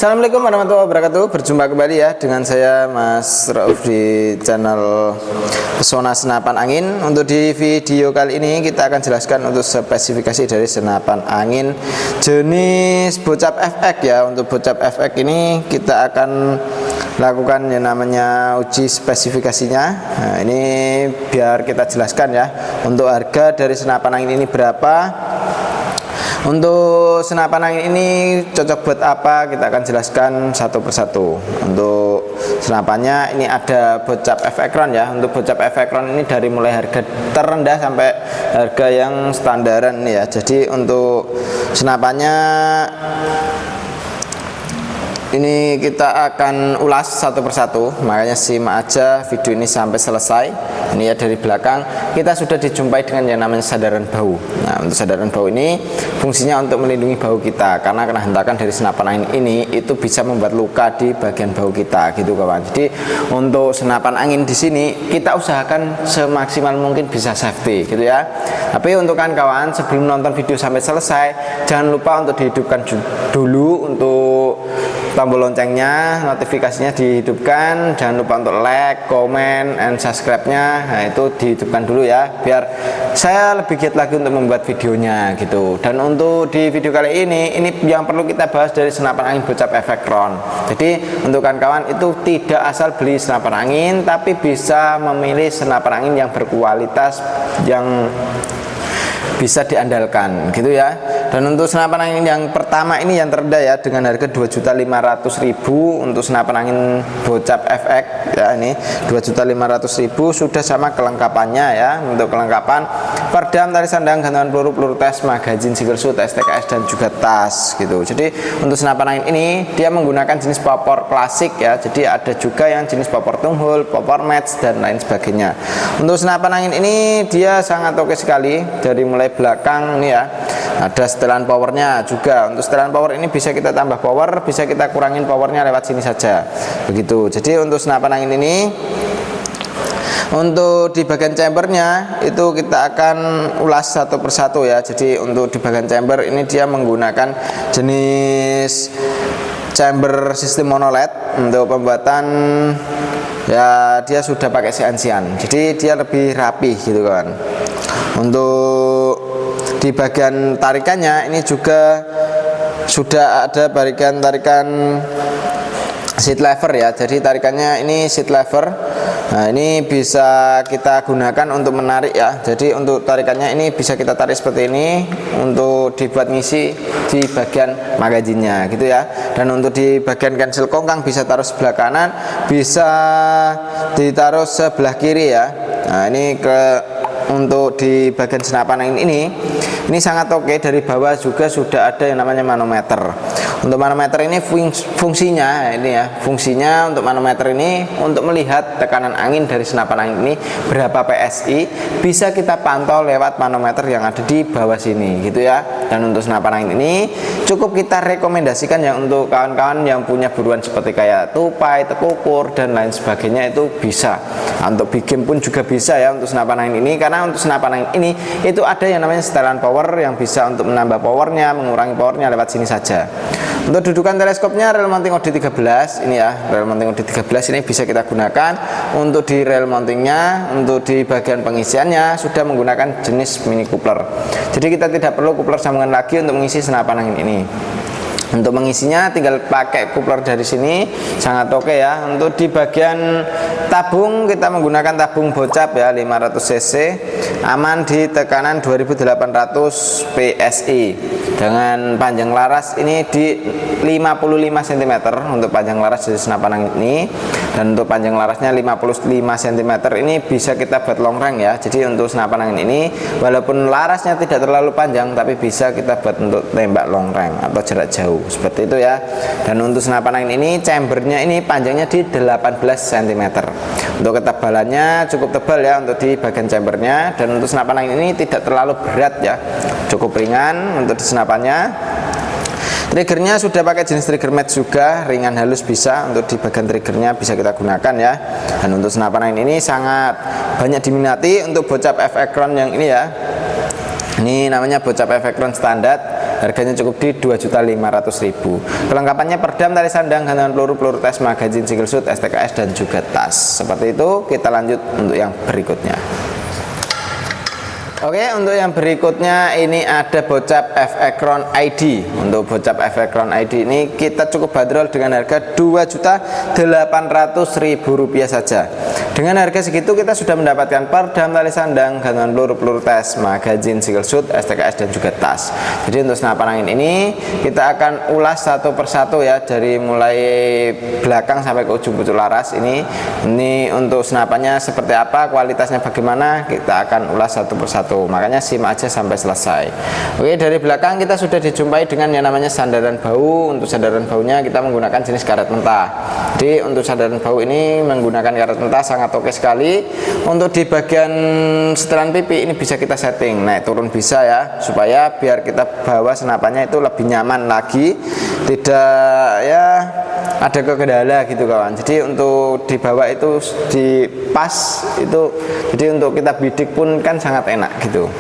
Assalamualaikum warahmatullahi wabarakatuh. Berjumpa kembali ya dengan saya Mas Rauf di channel Pesona Senapan Angin. Untuk di video kali ini kita akan jelaskan untuk spesifikasi dari senapan angin jenis Bocap FX ya. Untuk Bocap FX ini kita akan lakukan yang namanya uji spesifikasinya. Nah, ini biar kita jelaskan ya. Untuk harga dari senapan angin ini berapa? Untuk senapan angin ini cocok buat apa, kita akan jelaskan satu persatu. Untuk senapannya ini ada Bocap Efekron ya. Untuk Bocap Efekron ini dari mulai harga terendah sampai harga yang standaran ya. Jadi untuk senapannya ini kita akan ulas satu persatu, makanya simak aja video ini sampai selesai. Ini ya dari belakang kita sudah dijumpai dengan yang namanya sandaran bahu. Nah, untuk sandaran bahu ini fungsinya untuk melindungi bahu kita, karena kena hentakan dari senapan angin ini itu bisa membuat luka di bagian bahu kita gitu kawan. Jadi untuk senapan angin di sini kita usahakan semaksimal mungkin bisa safety gitu ya. Tapi untuk kawan-kawan sebelum nonton video sampai selesai, jangan lupa untuk dihidupkan dulu untuk tombol loncengnya, notifikasinya dihidupkan. Jangan lupa untuk like, comment, and subscribe-nya. Nah, itu dihidupkan dulu ya, biar saya lebih giat lagi untuk membuat videonya gitu. Dan untuk di video kali ini yang perlu kita bahas dari senapan angin Bocap Efekron. Jadi untuk kawan-kawan itu tidak asal beli senapan angin, tapi bisa memilih senapan angin yang berkualitas, yang bisa diandalkan gitu ya. Dan untuk senapan angin yang pertama ini yang terendah ya, dengan harga 2.500.000 untuk senapan angin Bocap FX ya. Ini 2.500.000 sudah sama kelengkapannya ya. Untuk kelengkapan perdam, tali sandang, gantungan peluru, peluru tes, magazin, single shoot, STKS, dan juga tas gitu. Jadi untuk senapan angin ini dia menggunakan jenis popor klasik ya. Jadi ada juga yang jenis popor tunghole, popor match, dan lain sebagainya. Untuk senapan angin ini dia sangat oke sekali. Dari mulai belakang nih ya, ada setelan powernya juga. Untuk setelan power ini bisa kita tambah power, bisa kita kurangin powernya lewat sini saja begitu. Jadi untuk senapan angin ini, untuk di bagian chambernya itu kita akan ulas satu persatu ya. Jadi untuk di bagian chamber ini dia menggunakan jenis chamber sistem monoled. Untuk pembuatan ya dia sudah pakai sian-sian, jadi dia lebih rapi gitu kan. Untuk di bagian tarikannya ini juga sudah ada tarikan seat lever ya. Jadi tarikannya ini seat lever. Nah, ini bisa kita gunakan untuk menarik ya. Jadi untuk tarikannya ini bisa kita tarik seperti ini untuk dibuat ngisi di bagian magazinnya gitu ya. Dan untuk di bagian cancel kongkang bisa taruh sebelah kanan, bisa ditaruh sebelah kiri ya. Nah, ini untuk di bagian senapan angin ini sangat oke. Dari bawah juga sudah ada yang namanya manometer. Untuk manometer ini fungsinya ini ya, fungsinya untuk manometer ini untuk melihat tekanan angin dari senapan angin ini berapa PSI, bisa kita pantau lewat manometer yang ada di bawah sini gitu ya. Dan untuk senapan angin ini cukup kita rekomendasikan yang untuk kawan-kawan yang punya buruan seperti kayak tupai, tekukur, dan lain sebagainya itu bisa. Nah, untuk big game pun juga bisa ya untuk senapan angin ini, karena untuk senapan angin ini itu ada yang namanya setelan power yang bisa untuk menambah powernya, mengurangi powernya lewat sini saja. Untuk dudukan teleskopnya rel mounting OD13 ini ya, rel mounting OD13 ini bisa kita gunakan. Untuk di rel mountingnya, untuk di bagian pengisiannya sudah menggunakan jenis mini coupler. Jadi kita tidak perlu coupler sambungan lagi untuk mengisi senapan angin ini. Untuk mengisinya tinggal pakai coupler dari sini, sangat oke ya. Untuk di bagian tabung kita menggunakan tabung Bocap ya, 500 cc, aman di tekanan 2800 PSI. Dengan panjang laras ini di 55 cm untuk panjang laras dari senapan angin ini. Dan untuk panjang larasnya 55 cm ini bisa kita buat long range ya. Jadi untuk senapan angin ini walaupun larasnya tidak terlalu panjang, tapi bisa kita buat untuk tembak long range atau jarak jauh seperti itu ya. Dan untuk senapan angin ini chambernya ini panjangnya di 18 cm. Untuk ketebalannya cukup tebal ya untuk di bagian chambernya. Dan untuk senapan angin ini tidak terlalu berat ya, cukup ringan untuk di senapannya. Triggernya sudah pakai jenis trigger match juga, ringan halus bisa. Untuk di bagian triggernya bisa kita gunakan ya. Dan untuk senapan angin ini sangat banyak diminati untuk Bocap Efekron yang ini ya. Ini namanya Bocap Efekron standar. harganya cukup di 2.500.000. Kelengkapannya perdam, tali sandang, gantungan peluru, peluru tes, magazin, single shoot, STKS dan juga tas. Seperti itu. Kita lanjut untuk yang berikutnya. Oke, untuk yang berikutnya ini ada Bocap FX-Ron ID. Untuk Bocap FX-Ron ID ini kita cukup bandrol dengan harga Rp2.800.000 saja. Dengan harga segitu kita sudah mendapatkan perdam, tali sandang, gantungan peluru, peluru tes, magazin, single shoot, STKS dan juga tas. Jadi untuk senapan angin ini kita akan ulas satu persatu ya, dari mulai belakang sampai ke ujung pucuk laras. Ini untuk senapannya seperti apa, kualitasnya bagaimana, kita akan ulas satu persatu. Makanya simak aja sampai selesai. Oke, dari belakang kita sudah dijumpai dengan yang namanya sandaran bau. Untuk sandaran baunya kita menggunakan jenis karet mentah. Jadi untuk sandaran bau ini menggunakan karet mentah sangat oke sekali. Untuk di bagian setelan pipi ini bisa kita setting naik turun bisa ya, supaya biar kita bawa senapannya itu lebih nyaman lagi, tidak ya ada kendala gitu kawan. Jadi untuk dibawa itu di pas itu, jadi untuk kita bidik pun kan sangat enak gitu.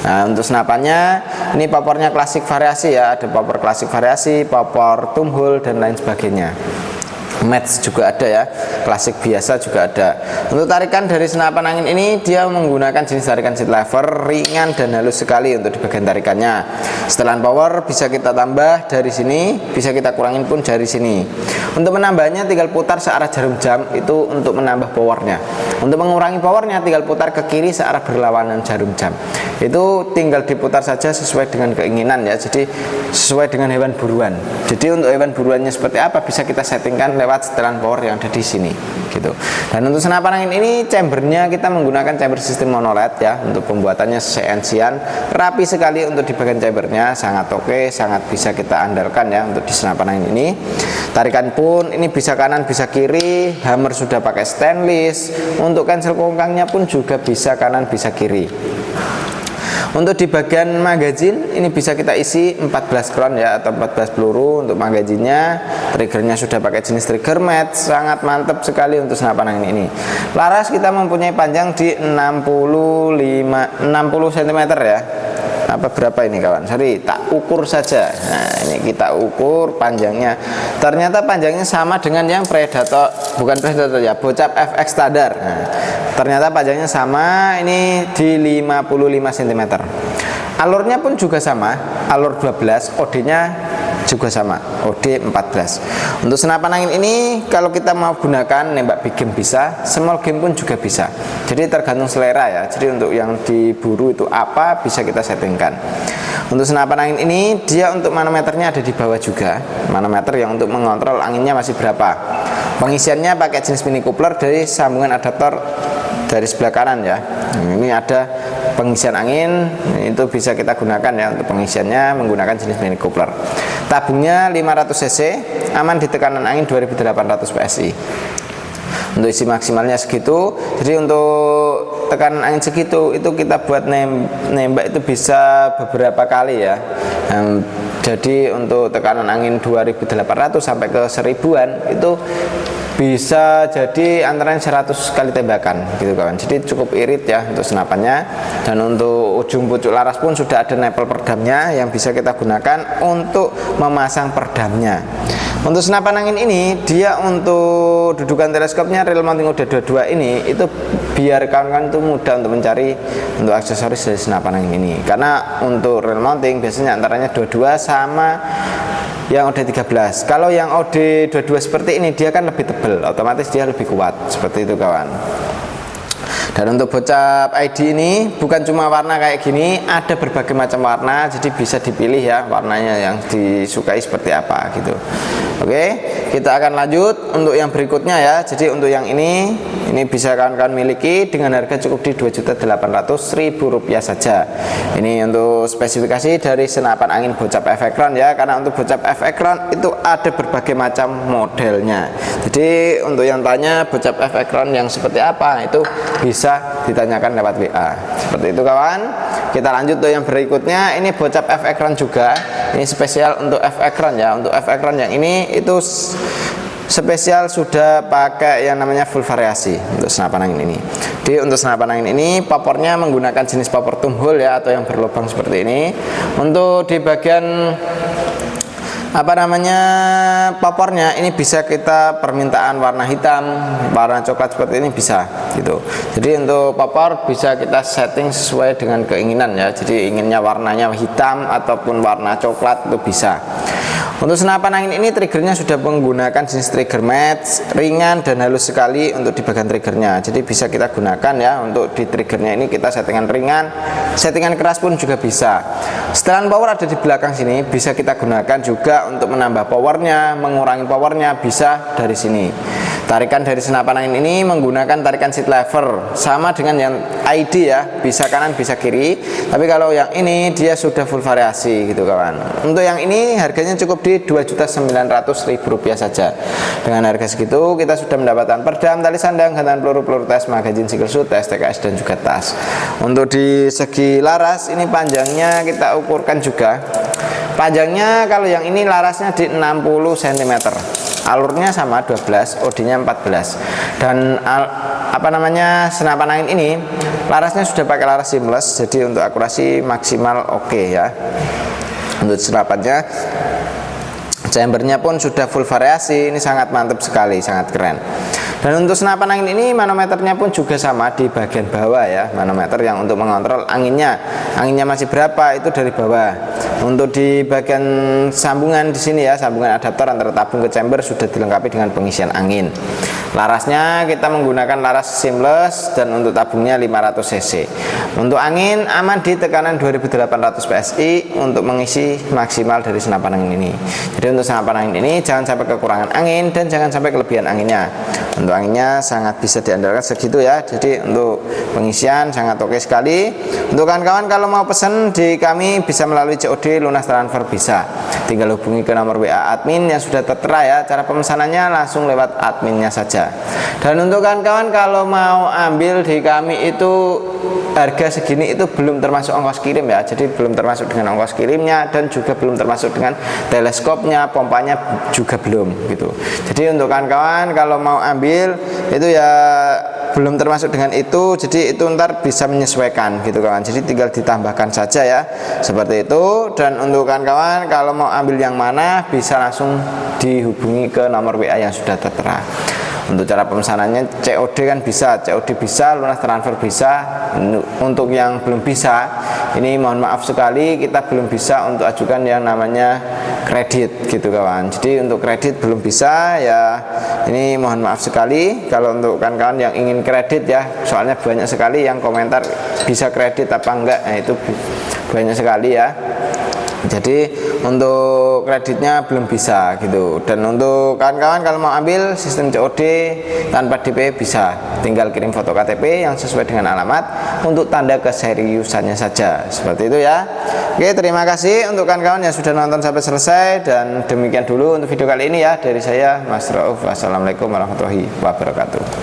Nah, untuk senapannya ini popornya klasik variasi ya, ada popor klasik variasi, popor tumhole dan lain sebagainya. Match juga ada ya, klasik biasa juga ada. Untuk tarikan dari senapan angin ini dia menggunakan jenis tarikan seat lever, ringan dan halus sekali untuk di bagian tarikannya. Setelan power bisa kita tambah dari sini, bisa kita kurangin pun dari sini. Untuk menambahnya tinggal putar searah jarum jam, itu untuk menambah powernya. Untuk mengurangi powernya tinggal putar ke kiri searah berlawanan jarum jam. Itu tinggal diputar saja sesuai dengan keinginan ya, jadi sesuai dengan hewan buruan. Jadi untuk hewan buruannya seperti apa bisa kita settingkan lewat setelan power yang ada di sini gitu. Dan untuk senapan angin ini chambernya kita menggunakan chamber sistem monoled ya. Untuk pembuatannya CNC-an rapi sekali. Untuk di bagian chambernya sangat oke, sangat bisa kita andalkan ya untuk di senapan angin ini. Tarikan pun ini bisa kanan bisa kiri, hammer sudah pakai stainless. Untuk cancel kongkangnya pun juga bisa kanan bisa kiri. Untuk di bagian magazin ini bisa kita isi 14 kron ya, atau 14 peluru untuk magazinnya. Triggernya sudah pakai jenis trigger mat, sangat mantap sekali untuk senapan angin ini. Laras kita mempunyai panjang di 60 cm ya. Apa berapa ini kawan? Sorry, tak ukur saja. Nah, ini kita ukur panjangnya. Ternyata panjangnya sama dengan yang Predator, bukan Predator ya, Bocap FX standar. Nah, ternyata panjangnya sama, ini di 55 cm. Alurnya pun juga sama, alur 12, OD-nya juga sama, OD 14. Untuk senapan angin ini kalau kita mau gunakan nembak big game bisa, small game pun juga bisa. Jadi tergantung selera ya. Jadi untuk yang diburu itu apa bisa kita settingkan. Untuk senapan angin ini dia untuk manometernya ada di bawah juga. Manometer yang untuk mengontrol anginnya masih berapa. Pengisiannya pakai jenis mini coupler dari sambungan adaptor dari sebelah kanan ya. Ini ada pengisian angin, itu bisa kita gunakan ya untuk pengisiannya menggunakan jenis mini coupler. Tabungnya 500 cc, aman di tekanan angin 2800 PSI. Untuk isi maksimalnya segitu. Jadi untuk tekanan angin segitu itu kita buat nembak itu bisa beberapa kali ya. Jadi untuk tekanan angin 2800 sampai ke 1000-an itu bisa jadi antara 100 kali tembakan gitu kawan. Jadi cukup irit ya untuk senapannya. Dan untuk ujung pucuk laras pun sudah ada nempel perdamnya yang bisa kita gunakan untuk memasang perdamnya. Untuk senapan angin ini dia untuk dudukan teleskopnya real mounting udah 22 ini, itu biar kawan-kawan itu mudah untuk mencari untuk aksesoris dari senapan angin ini. Karena untuk real mounting biasanya antaranya 22 sama yang OD 13. Kalau yang OD 22 seperti ini dia kan lebih tebal, otomatis dia lebih kuat. Seperti itu kawan. Dan untuk Bocap ID ini bukan cuma warna kayak gini, ada berbagai macam warna, jadi bisa dipilih ya warnanya yang disukai seperti apa gitu. Oke, kita akan lanjut untuk yang berikutnya ya. Jadi untuk yang ini bisa kawan-kawan miliki dengan harga cukup di Rp2.800.000 saja. Ini untuk spesifikasi dari senapan angin Bocap FX-Ron ya. Karena untuk Bocap FX-Ron itu ada berbagai macam modelnya. Jadi untuk yang tanya Bocap FX-Ron yang seperti apa itu bisa ditanyakan lewat WA. Seperti itu kawan. Kita lanjut untuk yang berikutnya. Ini Bocap FX-Ron juga. Ini spesial untuk FX-Ron ya. Untuk FX-Ron yang ini itu spesial sudah pakai yang namanya full variasi untuk senapan angin ini. Jadi untuk senapan angin ini popornya menggunakan jenis popor thumb hole ya, atau yang berlubang seperti ini. Untuk di bagian popornya ini bisa kita permintaan warna hitam, warna coklat seperti ini bisa gitu. Jadi untuk popor bisa kita setting sesuai dengan keinginan ya. Jadi inginnya warnanya hitam ataupun warna coklat itu bisa. Untuk senapan angin ini triggernya sudah menggunakan jenis trigger mat, ringan dan halus sekali untuk di bagian triggernya. Jadi bisa kita gunakan ya, untuk di triggernya ini kita settingan ringan, settingan keras pun juga bisa. Setelan power ada di belakang sini, bisa kita gunakan juga untuk menambah powernya, mengurangi powernya, bisa dari sini. Tarikan dari senapan angin ini menggunakan tarikan seat lever, sama dengan yang ID ya, bisa kanan bisa kiri. Tapi kalau yang ini dia sudah full variasi gitu kawan. Untuk yang ini harganya cukup di Rp2.900.000 saja. Dengan harga segitu kita sudah mendapatkan perdam, tali sandang, gantungan peluru tes, magazin, single shoot, tes TKS dan juga tas. Untuk di segi laras ini panjangnya kita ukurkan juga. Panjangnya kalau yang ini larasnya di 60 cm. Alurnya sama 12, OD-nya 14. Dan senapan angin ini larasnya sudah pakai laras seamless, jadi untuk akurasi maksimal oke ya. Untuk senapannya, chambernya pun sudah full variasi, ini sangat mantap sekali, sangat keren. Dan untuk senapan angin ini manometernya pun juga sama di bagian bawah ya, manometer yang untuk mengontrol anginnya masih berapa itu dari bawah. Untuk di bagian sambungan di sini ya, sambungan adaptor antara tabung ke chamber sudah dilengkapi dengan pengisian angin. Larasnya kita menggunakan laras seamless dan untuk tabungnya 500 cc. Untuk angin aman di tekanan 2800 PSI untuk mengisi maksimal dari senapan angin ini. Jadi untuk senapan angin ini jangan sampai kekurangan angin dan jangan sampai kelebihan anginnya. Untuk anginnya sangat bisa diandalkan segitu ya. Jadi untuk pengisian sangat oke sekali. Untuk kawan-kawan kalau mau pesan di kami bisa melalui COD, lunas transfer bisa. Tinggal hubungi ke nomor WA admin yang sudah tertera ya. Cara pemesanannya langsung lewat adminnya saja. Dan untuk kawan-kawan kalau mau ambil di kami itu harga segini itu belum termasuk ongkos kirim ya. Jadi belum termasuk dengan ongkos kirimnya dan juga belum termasuk dengan teleskopnya, pompanya juga belum gitu. Jadi untuk kawan-kawan kalau mau ambil itu ya belum termasuk dengan itu, jadi itu ntar bisa menyesuaikan gitu kawan. Jadi tinggal ditambahkan saja ya, seperti itu. Dan untuk kawan-kawan kalau mau ambil yang mana bisa langsung dihubungi ke nomor WA yang sudah tertera. Untuk cara pemesanannya COD kan bisa, COD bisa, lunas transfer bisa. Untuk yang belum bisa, ini mohon maaf sekali kita belum bisa untuk ajukan yang namanya kredit gitu kawan. Jadi untuk kredit belum bisa ya, ini mohon maaf sekali. Kalau untuk kawan-kawan yang ingin kredit ya, soalnya banyak sekali yang komentar bisa kredit apa enggak, nah itu banyak sekali ya. Jadi untuk kreditnya belum bisa gitu. Dan untuk kawan-kawan kalau mau ambil sistem COD tanpa DP bisa, tinggal kirim foto KTP yang sesuai dengan alamat untuk tanda keseriusannya saja, seperti itu ya. Oke, terima kasih untuk kawan-kawan yang sudah nonton sampai selesai. Dan demikian dulu untuk video kali ini ya dari saya Mas Rauf. Wassalamualaikum warahmatullahi wabarakatuh.